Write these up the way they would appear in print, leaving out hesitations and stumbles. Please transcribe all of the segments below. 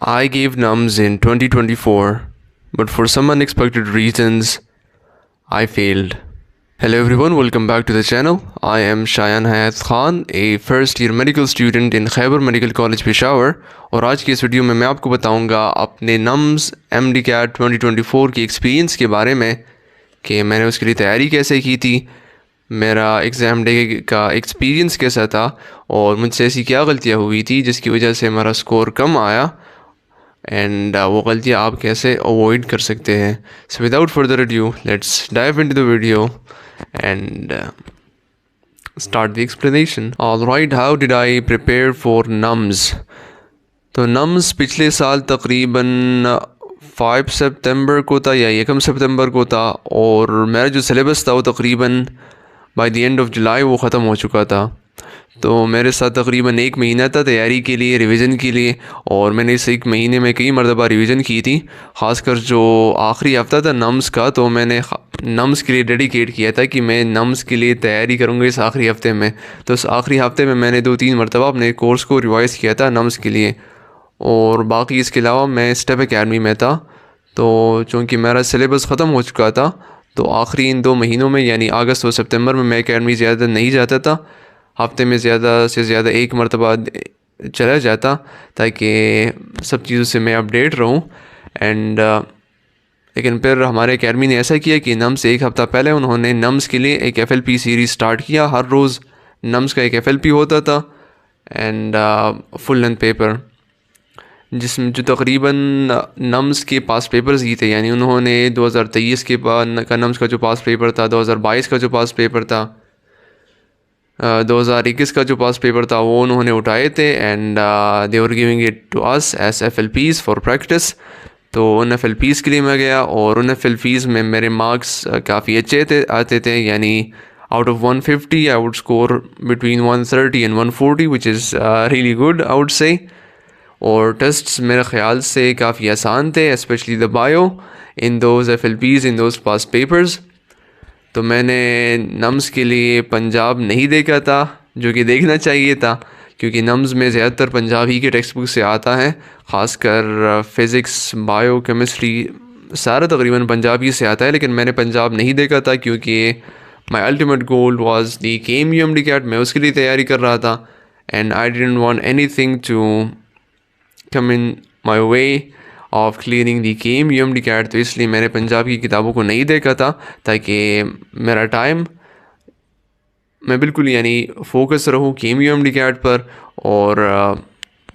I gave NUMS in 2024, but for some unexpected reasons, I failed. Hello everyone, welcome back to the channel. I am Shayan Hayat Khan, a first year medical student in Khyber Medical College Peshawar और आज की इस video में मैं आपको बताऊंगा अपने NUMS MDCAT 2024 के एक्सपीरियंस के बारे में कि मैंने उसके लिए तैयारी कैसे की थी, मेरा एग्ज़ाम डे का एक्सपीरियंस कैसा था और मुझसे ऐसी क्या गलतियाँ हुई थी जिसकी वजह से मेरा स्कोर कम आया एंड वो गलतियाँ आप कैसे अवॉइड कर सकते हैं. So without further adieu let's dive into the video and start the explanation. Alright, how did I prepare for NUMS? तो NUMS पिछले साल तकरीबन 5 सितंबर को था या 1 सितंबर को था और मेरा जो सिलेबस था वो तकरीबन by the end of July वो ख़त्म हो चुका था. तो मेरे साथ तकरीबन 1 महीना था तैयारी के लिए, रिवीजन के लिए, और मैंने इस 1 महीने में कई मरतबा रिवीजन की थी. ख़ासकर जो आखिरी हफ़्ता था NUMS का, तो मैंने NUMS के लिए डेडिकेट किया था कि मैं NUMS के लिए तैयारी करूँगा इस आखिरी हफ़्ते में. तो इस आखिरी हफ़्ते में मैंने 2-3 मरतबा अपने कोर्स को रिवाइज़ किया था NUMS के लिए. और बाकी इसके अलावा मैं स्टेप एकेडमी में था. तो चूँकि मेरा सिलेबस ख़त्म हो चुका था तो आखिरी इन 2 महीनों में यानी अगस्त और सितंबर में मैं एकेडमी ज़्यादा नहीं जाता था. हफ्ते में ज़्यादा से ज़्यादा 1 मरतबा चला जाता ताकि सब चीज़ों से मैं अपडेट रहूं. एंड लेकिन फिर हमारे एकेडमी ने ऐसा किया कि NUMS से 1 हफ़्ता पहले उन्होंने NUMS के लिए एक FLP सीरीज़ स्टार्ट किया. हर रोज़ NUMS का एक FLP होता था एंड फुल लेंथ पेपर, जिसमें जो तकरीबन NUMS के पास पेपर्स ही थे. यानी उन्होंने 2023 के बाद का NUMS का जो पास पेपर था, 2022 का जो पास पेपर था, 2021 का जो पास पेपर था वो उन्होंने उठाए थे and they were giving it to us as FLPs for practice. तो उन FLPs के लिए मैं गया और उन FLPs में मेरे मार्क्स काफ़ी अच्छे आते थे. यानी out of 150 I would score between 130 and 140 which is really good I would say. और टेस्ट्स मेरे ख़्याल से काफ़ी आसान थे, specially the bio in those FLPs in those pass papers. तो मैंने NUMS के लिए पंजाब नहीं देखा था, जो कि देखना चाहिए था, क्योंकि NUMS में ज़्यादातर पंजाब ही के टेक्स्ट बुक से आता है. ख़ासकर फ़िज़िक्स, बायो, केमिस्ट्री सारा तकरीबन पंजाबी से आता है. लेकिन मैंने पंजाब नहीं देखा था क्योंकि my ultimate goal was the KMU MDCAT. मैं उसके लिए तैयारी कर रहा था and I didn't want anything to come in my way of clearing the KMU MDCAT. तो इसलिए मैंने पंजाब की किताबों को नहीं देखा था ताकि मेरा टाइम मैं बिल्कुल यानी फोकस रहूँ KMU MDCAT पर और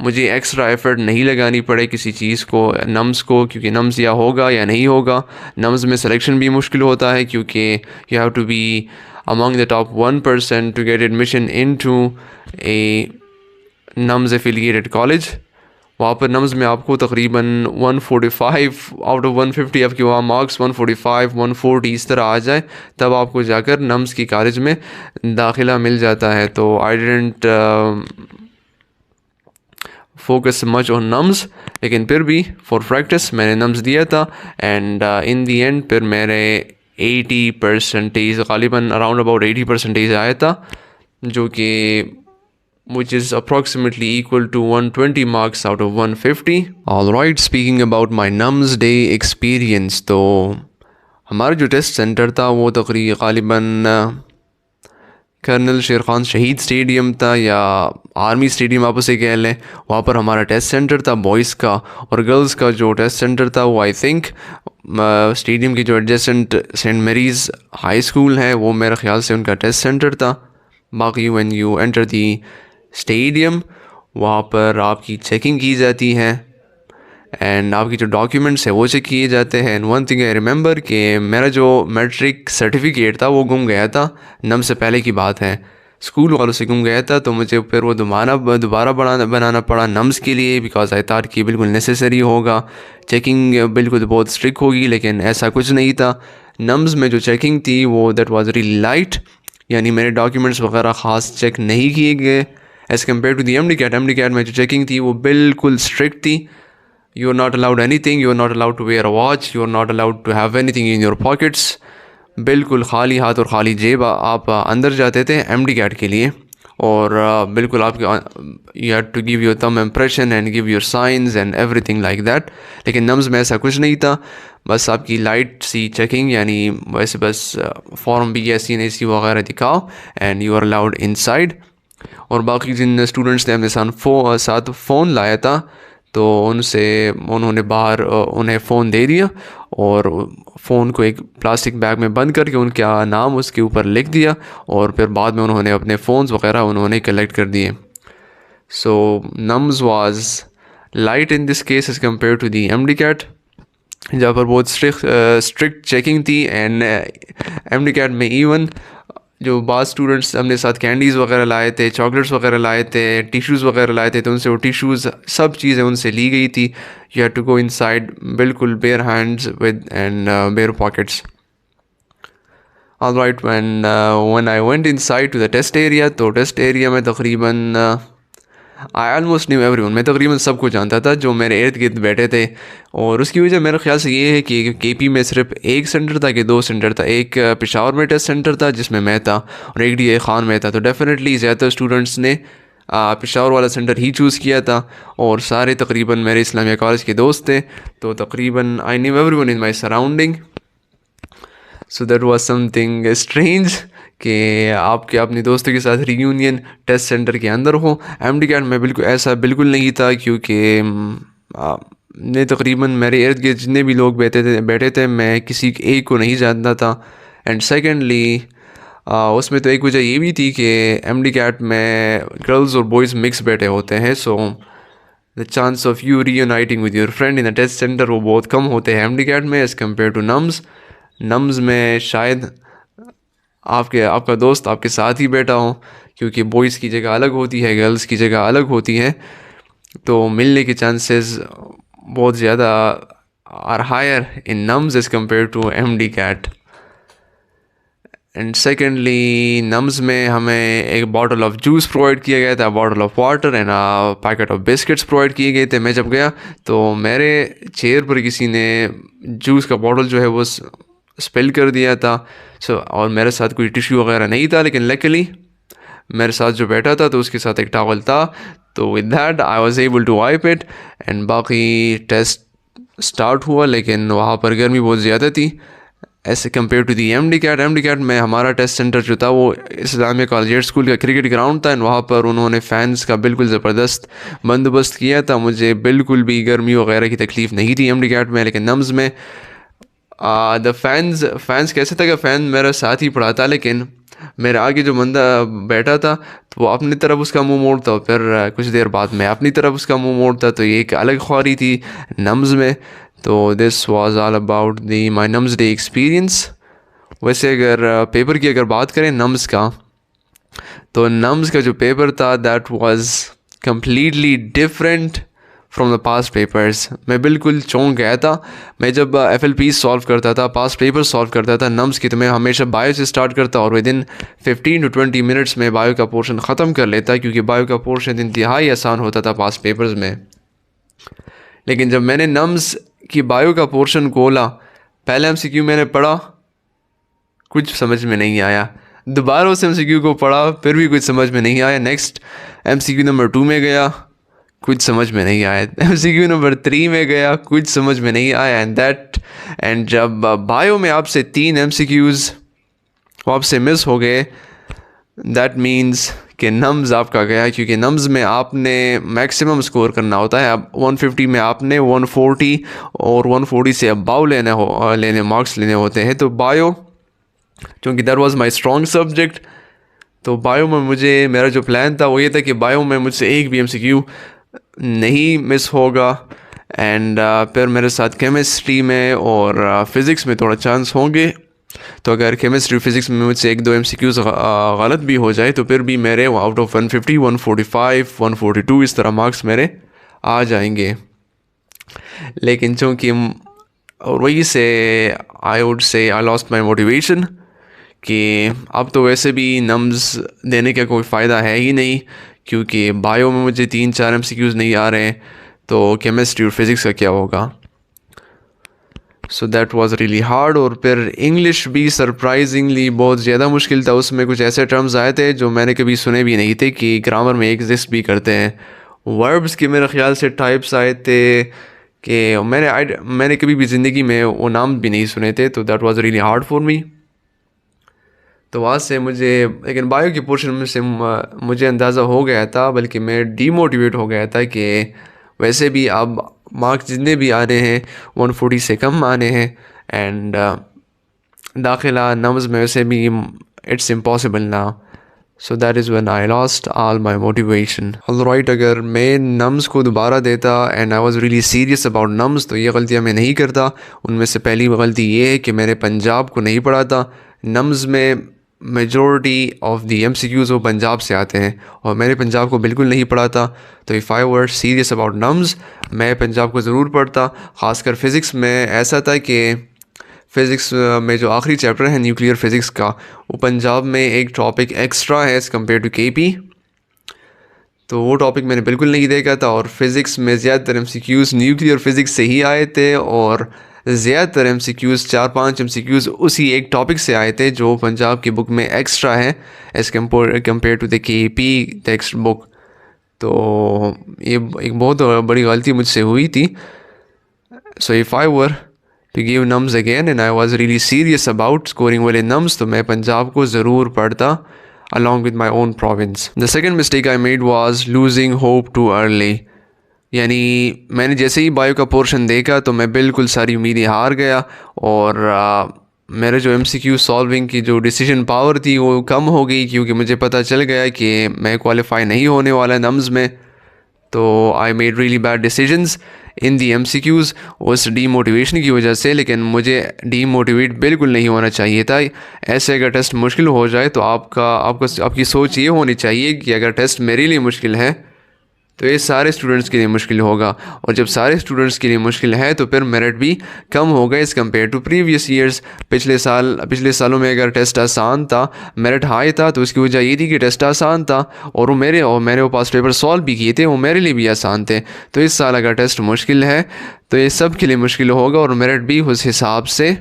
मुझे एक्स्ट्रा एफर्ट नहीं लगानी पड़े किसी चीज़ को, NUMS को, क्योंकि NUMS या होगा या नहीं होगा. NUMS में सिलेक्शन भी मुश्किल होता है क्योंकि you have to be among the top 1% to get admission into a NUMS affiliated college. वहाँ पर NUMS में आपको तकरीबन 145 आउट ऑफ 150 आपके वहाँ मार्क्स 145, 140 इस तरह आ जाए तब आपको जाकर NUMS की कॉलेज में दाखिला मिल जाता है. तो I didn't focus much on NUMS, लेकिन फिर भी फॉर प्रैक्टिस मैंने NUMS दिया था एंड इन दी एंड फिर मेरे 80% गालिबन अराउंड अबाउट 80% आया था, जो कि which is approximately equal to 120 marks out of 150. Alright, speaking about my NUMS day experience, तो हमारा जो टेस्ट सेंटर था वो गालिबन कर्नल शेर खान शहीद स्टेडियम था या आर्मी स्टेडियम आप उसे कह लें. वहाँ पर हमारा टेस्ट सेंटर था बॉयज़ का, और गर्ल्स का जो टेस्ट सेंटर था वो आई थिंक स्टेडियम की जो एडजेसेंट सेंट मेरीज़ हाई स्कूल है वो मेरे ख्याल से उनका टेस्ट सेंटर था. बाकी when you enter the stadium वहाँ पर आपकी चेकिंग की जाती है एंड आपकी जो डॉक्यूमेंट्स है वो चेक किए जाते हैं. And one thing I remember कि मेरा जो मैट्रिक सर्टिफिकेट था वो गुम गया था. NUMS से पहले की बात है, स्कूल वालों से गुम गया था. तो मुझे फिर वो दोबारा बनाना पड़ा NUMS के लिए, बिकॉज आई थॉट कि बिल्कुल नेसेसरी होगा, चेकिंग बिल्कुल बहुत स्ट्रिक्ट होगी. लेकिन ऐसा कुछ नहीं था. NUMS में जो चेकिंग थी वो दैट वाज रियली लाइट, यानी मेरे डॉक्यूमेंट्स वगैरह ख़ास चेक नहीं किए गए as compare to the MDCAT. MDCAT में जो चेकिंग थी वो बिल्कुल स्ट्रिक्ट थी. You are not allowed anything, you are not allowed to wear a watch, you are not allowed to have anything in your pockets. बिल्कुल खाली हाथ और खाली जेब आप अंदर जाते थे MDCAT के लिए. और बिल्कुल आपके you have to give your thumb impression and give your signs and everything like that. लेकिन नम्स में ऐसा कुछ नहीं था, बस आपकी लाइट सी चेकिंग, यानी वैसे बस फॉर्म BSc वगैरह दिखाओ and you are allowed inside. और बाकी जिन स्टूडेंट्स ने अपने साथ फ़ोन लाया था तो उन्होंने बाहर उन्हें फ़ोन दे दिया और फ़ोन को एक प्लास्टिक बैग में बंद करके उनका नाम उसके ऊपर लिख दिया और फिर बाद में उन्होंने अपने फ़ोन्स वगैरह उन्होंने कलेक्ट कर दिए। So norms was light in this case as compare to the MD-CAT, जहाँ पर बहुत स्ट्रिक्ट चेकिंग थी। एंड MD-CAT में इवन जो बाज़ स्टूडेंट्स अपने साथ कैंडीज़ वगैरह लाए थे, चॉकलेट्स वगैरह लाए थे, टिश्यूज़ वगैरह लाए थे, तो उनसे वो टिश्यूज़ सब चीज़ें उनसे ली गई थी। You have to go inside बिल्कुल bare hands with and bare pockets. Alright, when I went inside to the test area, तो टेस्ट एरिया में तकरीबन आई ऑलमोस्ट न्यू एवरीवन, मैं तकरीबन सबको जानता था जो मेरे इर्द गिर्द बैठे थे। और उसकी वजह मेरे ख्याल से ये है कि KP में सिर्फ एक सेंटर था कि 2 सेंटर था, एक पेशावर में टेस्ट सेंटर था जिसमें मैं था और एक DA खान में था। तो डेफिनेटली ज़्यादातर स्टूडेंट्स ने पेशावर वाला सेंटर ही चूज़ किया था और सारे तकरीबन मेरे इस्लामिया कॉलेज के दोस्त थे, तो तकरीबन I knew everyone in my surrounding. So that was something strange कि आपके अपने दोस्तों के साथ रियूनियन टेस्ट सेंटर के अंदर हो। MD-CAT में बिल्कुल नहीं था, क्योंकि ने तकरीबन मेरे इर्द गिर्द जितने भी लोग बैठे थे मैं किसी एक को नहीं जानता था। एंड सेकेंडली उसमें तो एक वजह ये भी थी कि MD-CAT में गर्ल्स और बॉयज़ मिक्स बैठे होते हैं, so the chance of you reuniting with your friend in a test center वो बहुत कम होते हैं MD-CAT में एज़ कम्पेयर टू नम्स में शायद आपका दोस्त आपके साथ ही बैठा हो, क्योंकि बॉयज़ की जगह अलग होती है, गर्ल्स की जगह अलग होती है, तो मिलने के चांसेस बहुत ज़्यादा are higher in NUMS as compare to MD-CAT। And secondly NUMS में हमें एक बॉटल ऑफ जूस प्रोवाइड किया गया था, bottle of water end packet of biscuits provide किए गए थे। मैं जब गया तो मेरे चेयर पर किसी ने जूस का बॉटल जो है वो स्पिल कर दिया था। और मेरे साथ कोई टिश्यू वगैरह नहीं था, लेकिन लकीली मेरे साथ जो बैठा था तो उसके साथ एक टॉवल था, तो with that I was able to wipe it. And बाकी टेस्ट स्टार्ट हुआ, लेकिन वहाँ पर गर्मी बहुत ज़्यादा थी ऐसे कम्पेयर टू दी MD-CAT में हमारा टेस्ट सेंटर जो था वो इस्लामिया कॉलेजिएट स्कूल का क्रिकेट ग्राउंड था। एंड वहाँ पर उन्होंने फ़ैन्स का बिल्कुल ज़बरदस्त बंदोबस्त किया था। मुझे बिल्कुल भी गर्मी वगैरह की तकलीफ़ नहीं थी MD-CAT में। लेकिन नम्स में द फैंस कैसे था कि फ़ैन मेरा साथ ही पड़ा था, लेकिन मेरे आगे जो बंदा बैठा था तो वो अपनी तरफ उसका मुंह मोड़ता, और फिर कुछ देर बाद मैं अपनी तरफ उसका मुंह मोड़ता, तो ये एक अलग ख्वारी थी नम्स में। तो this was all about the my nums day experience. वैसे अगर पेपर की अगर बात करें नम्स का, तो नम्स का जो पेपर था that was completely different from the past papers. मैं बिल्कुल चौंक गया था। मैं जब FLP सॉल्व करता था, पास्ट पेपर सॉल्व करता था नम्स की, तो मैं हमेशा बायो से स्टार्ट करता और विद इन 15 to 20 मिनट्स में बायो का पोर्शन ख़त्म कर लेता, क्योंकि बायो का पोर्शन इंतहाई आसान होता था पास्ट पेपर्स में। लेकिन जब मैंने नम्स की बायो का पोर्शन खोला, पहले MCQ मैंने पढ़ा, कुछ समझ में नहीं आया। दोबारा उस MCQ को पढ़ा, फिर भी कुछ समझ में नहीं आया। नेक्स्ट MCQ नंबर 2 में गया, कुछ समझ में नहीं आया। MCQ नंबर 3 में गया, कुछ समझ में नहीं आया। एंड जब बायो में आपसे 3 MCQs आपसे मिस हो गए, दैट मीन्स कि नम्स आपका गया, क्योंकि नम्स में आपने मैक्सिमम स्कोर करना होता है। अब 150 में आपने 140 और 140 से अबाव लेने मार्क्स लेने होते हैं। तो बायो, क्योंकि that was my strong subject, तो बायो में मेरा जो प्लान था वो ये था कि बायो में मुझसे एक भी MCQ नहीं मिस होगा। एंड फिर मेरे साथ केमिस्ट्री में और फिज़िक्स में थोड़ा चांस होंगे, तो अगर केमिस्ट्री फिज़िक्स में मुझसे 1-2 MCQs गलत भी हो जाए तो फिर भी मेरे आउट ऑफ 150, 145, 142 इस तरह मार्क्स मेरे आ जाएंगे। लेकिन चूँकि और वही से I would say I lost my motivation कि अब तो वैसे भी नम्स देने का कोई फ़ायदा है ही नहीं, क्योंकि बायो में मुझे 3-4 MCQs नहीं आ रहे हैं, तो केमिस्ट्री और फिज़िक्स का क्या होगा। So that was really hard. और फिर इंग्लिश भी सरप्राइजिंगली बहुत ज़्यादा मुश्किल था। उसमें कुछ ऐसे टर्म्स आए थे जो मैंने कभी सुने भी नहीं थे कि ग्रामर में एग्जिस्ट भी करते हैं। वर्ब्स के मेरे ख्याल से टाइप्स आए थे कि मैंने कभी भी ज़िंदगी में वो नाम भी नहीं सुने थे। तो that was really hard for me. तो वहाँ से मुझे, लेकिन बायो के पोर्शन में से मुझे अंदाज़ा हो गया था, बल्कि मैं डीमोटिवेट हो गया था कि वैसे भी अब मार्क्स जितने भी आ रहे हैं 140 से कम आने हैं, एंड दाखिला नम्स में वैसे भी इट्स इम्पॉसिबल ना। So that is when I lost all my motivation. Alright, अगर मैं नम्स को दोबारा देता and I was really serious about nums, तो ये गलतियाँ मैं नहीं करता। उनमें से पहली गलती ये है कि मैंने पंजाब को नहीं पढ़ा था। नम्स में मेजॉरिटी ऑफ दी MCQs वो पंजाब से आते हैं और मैंने पंजाब को बिल्कुल नहीं पढ़ा था। तो if I were serious about nums, मैं पंजाब को ज़रूर पढ़ता। ख़ासकर फ़िज़िक्स में ऐसा था कि फ़िज़िक्स में जो आखिरी चैप्टर है न्यूक्लियर फ़िज़िक्स का, वो पंजाब में एक टॉपिक एक्स्ट्रा है एज़ कम्पेयर टू KP। तो वो टॉपिक मैंने बिल्कुल नहीं देखा था। और फ़िज़िक्स में ज़्यादातर MCQs न्यूक्लियर फ़िज़िक्स से ही आए थे और ज़्यादातर MCQs 4-5 MCQs उसी एक टॉपिक से आए थे जो पंजाब की बुक में एक्स्ट्रा है as compare to the KP text book. तो ये एक बहुत बड़ी गलती मुझसे हुई थी। So if I were to give NUMS again and I was really serious about scoring well in NUMS, तो मैं पंजाब को ज़रूर पढ़ता along with my own province. The second mistake I made was losing hope too early. यानी मैंने जैसे ही bio का portion देखा तो मैं बिल्कुल सारी उम्मीदें हार गया और मेरे जो MCQ सॉल्विंग की जो डिसीजन पावर थी वो कम हो गई, क्योंकि मुझे पता चल गया कि मैं क्वालिफाई नहीं होने वाला नम्स में। तो I made really bad decisions in the MCQs उस डीमोटिवेशन की वजह से। लेकिन मुझे डीमोटिवेट बिल्कुल नहीं होना चाहिए था। ऐसे अगर टेस्ट मुश्किल हो जाए तो आपकी सोच ये होनी चाहिए कि अगर टेस्ट मेरे लिए मुश्किल है तो ये सारे स्टूडेंट्स के लिए मुश्किल होगा, और जब सारे स्टूडेंट्स के लिए मुश्किल है तो फिर मेरिट भी कम होगा as compare to previous years. पिछले सालों में अगर टेस्ट आसान था, मेरिट हाई था, तो उसकी वजह ये थी कि टेस्ट आसान था और मैंने वो पास पेपर सॉल्व भी किए थे, वो मेरे लिए भी आसान थे। तो इस साल अगर टेस्ट मुश्किल है तो ये सब के लिए मुश्किल होगा और मेरिट भी उस हिसाब से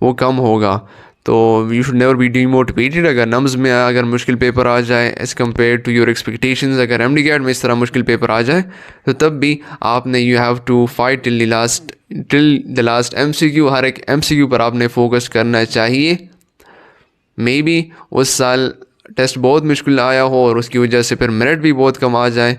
वो कम होगा। तो you should never be demotivated. अगर नम्स में अगर मुश्किल पेपर आ जाए as compare to your expectations, अगर MD-CAT में इस तरह मुश्किल पेपर आ जाए तो तब भी आपने you have to fight till the last MCQ। हर एक MCQ पर आपने फोकस करना चाहिए। मे बी उस साल टेस्ट बहुत मुश्किल आया हो और उसकी वजह से फिर मेरिट भी बहुत कम आ जाए,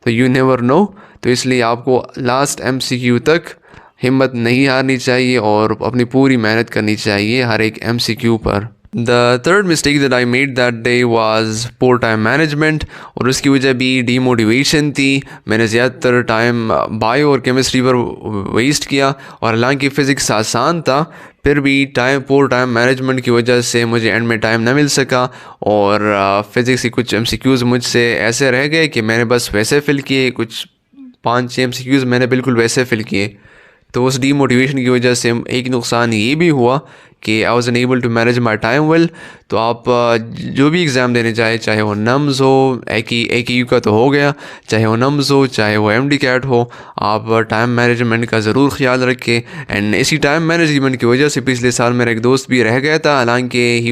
तो यू नेवर नो। तो इसलिए आपको लास्ट MCQ तक हिम्मत नहीं हारनी चाहिए और अपनी पूरी मेहनत करनी चाहिए हर एक MCQ पर। The third mistake that I made that day was poor time management, और उसकी वजह भी डीमोटिवेशन थी। मैंने ज़्यादातर टाइम बायो और केमिस्ट्री पर वेस्ट किया, और हालांकि फ़िज़िक्स आसान था फिर भी पोर टाइम मैनेजमेंट की वजह से मुझे एंड में टाइम ना मिल सका। और फ़िज़िक्स के कुछ MCQs मुझसे ऐसे रह गए कि मैंने बस वैसे फ़िल किए, कुछ 5-6 MCQs मैंने बिल्कुल वैसे फ़िल किए। तो उस डीमोटिवेशन की वजह से एक नुकसान ये भी हुआ कि I was unable to manage my time well. तो आप जो भी एग्ज़ाम देने चाहे वो नम्स हो, AQ का तो हो गया, चाहे वो नम्स हो चाहे वो MD-CAT हो, आप टाइम मैनेजमेंट का ज़रूर ख्याल रखें। एंड इसी टाइम मैनेजमेंट की वजह से पिछले साल मेरा एक दोस्त भी रह गया था, हालांकि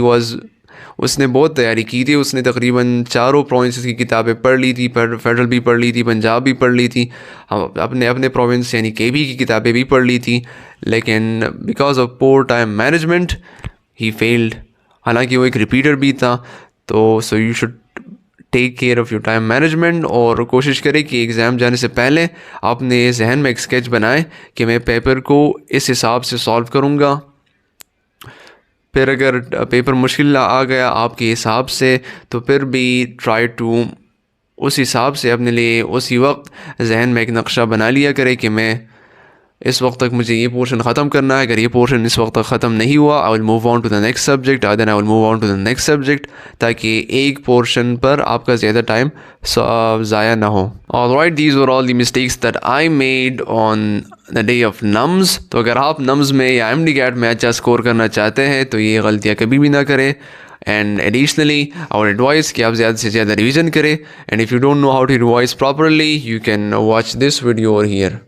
उसने बहुत तैयारी की थी। उसने तकरीबन चारों प्रोविंसेस की किताबें पढ़ ली थी, फेडरल भी पढ़ ली थी, पंजाब भी पढ़ ली थी, हम अपने प्रोविंस यानी KB की किताबें भी पढ़ ली थी, लेकिन because of poor time management ही फेल्ड। हालांकि वो एक रिपीटर भी था। तो so you should take care of your time management और कोशिश करें कि एग्ज़ाम जाने से पहले अपने जहन में एक स्केच बनाएं कि मैं पेपर को इस हिसाब से सॉल्व करूँगा। फिर अगर पेपर मुश्किल आ गया आपके हिसाब से तो फिर भी ट्राई टू उस हिसाब से अपने लिए उसी वक्त जहन में एक नक्शा बना लिया करे कि मैं इस वक्त तक मुझे ये पोर्शन ख़त्म करना है। अगर ये पोर्शन इस वक्त तक ख़त्म नहीं हुआ, I will move on to the next subject, then I will move on to the next subject, ताकि एक पोर्शन पर आपका ज़्यादा टाइम ज़ाया ना हो। Alright, these were all the mistakes that I made on the day of nums. तो अगर आप नम्स में या MD-CAT में अच्छा स्कोर करना चाहते हैं तो ये गलतियाँ कभी भी ना करें। एंड एडिशनली आवर एडवाइस कि आप ज़्यादा से ज़्यादा रिविज़न करें। And if you don't know how to revise properly, you can watch this video over here.